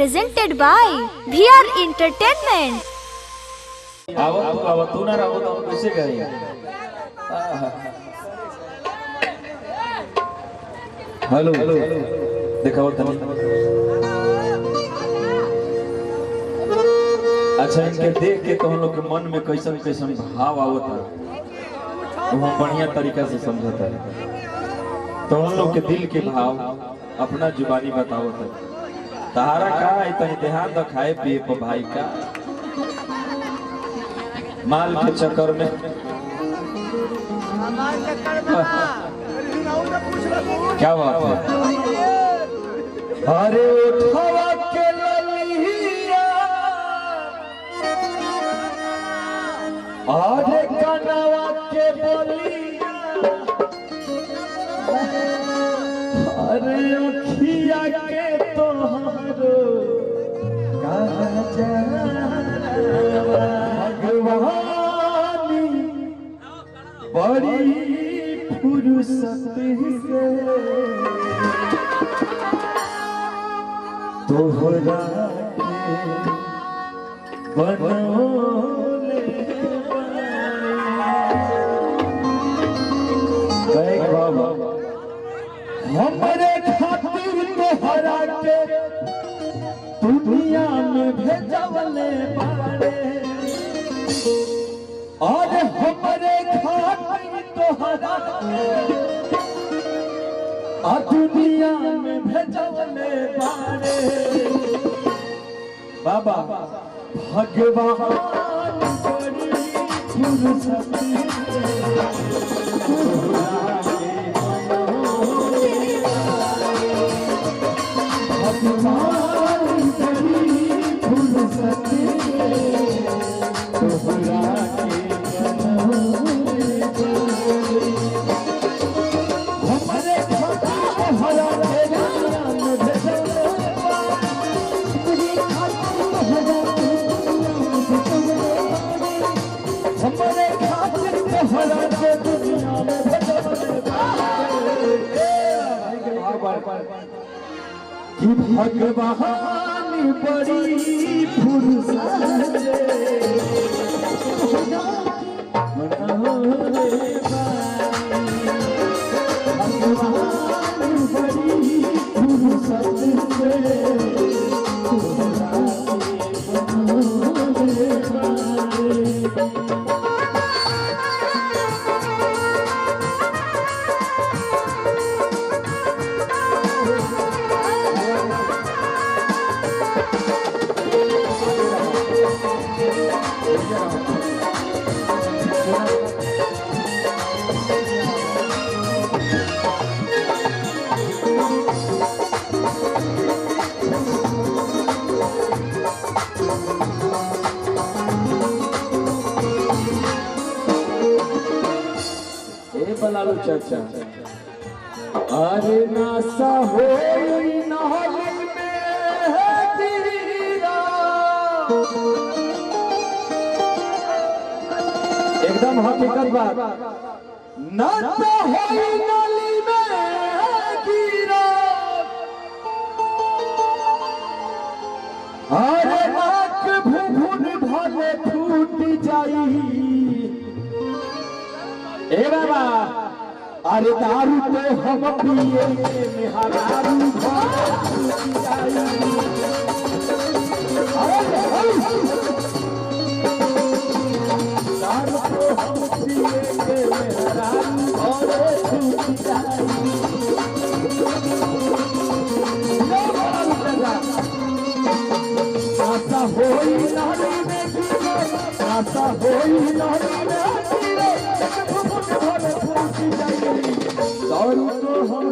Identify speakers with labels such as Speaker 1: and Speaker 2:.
Speaker 1: presented by VR Entertainment.
Speaker 2: तू ना रहो तो हम कैसे गए? हेलो दिखाओ तनी। अच्छा इनके देख के तो हम लोग के मन में कैसन कैसन भाव आवता वो हम बढ़िया तरीका से समझता है। तो हम लोग के दिल के भाव अपना जुबानी बताओ तहारा का इतना ध्यान तो खाए पिए पर भाई का माल के चक्कर में क्या बात है? अरे उठावा के ललिया अरे कनवा के बोलिया अरे अखिया के तोहरो भगवानी बड़ी फुर्सत से तोहरा के बनौले बाबा हमरे खातिर तोहरा के दुनिया में भेजवले बाड़े और हमरे खातिर तोहरा आ दुनिया में भेजवले बाड़े बाबा भगवान बड़ी फुर्सत भगवान बड़ी फुर्सत बनालो चर्चा अरे नासा हो नहल में गिरा एकदम हकीकत बात नासा हो नली में गिरा अरे नाक भुभुन भले फूट जाई ए बाबा अरे दारू पे हम पिए मेहरारू दारू पे हम पिए मेहरारू आशा होई नारी में आशा होई नारी में दारू तो हम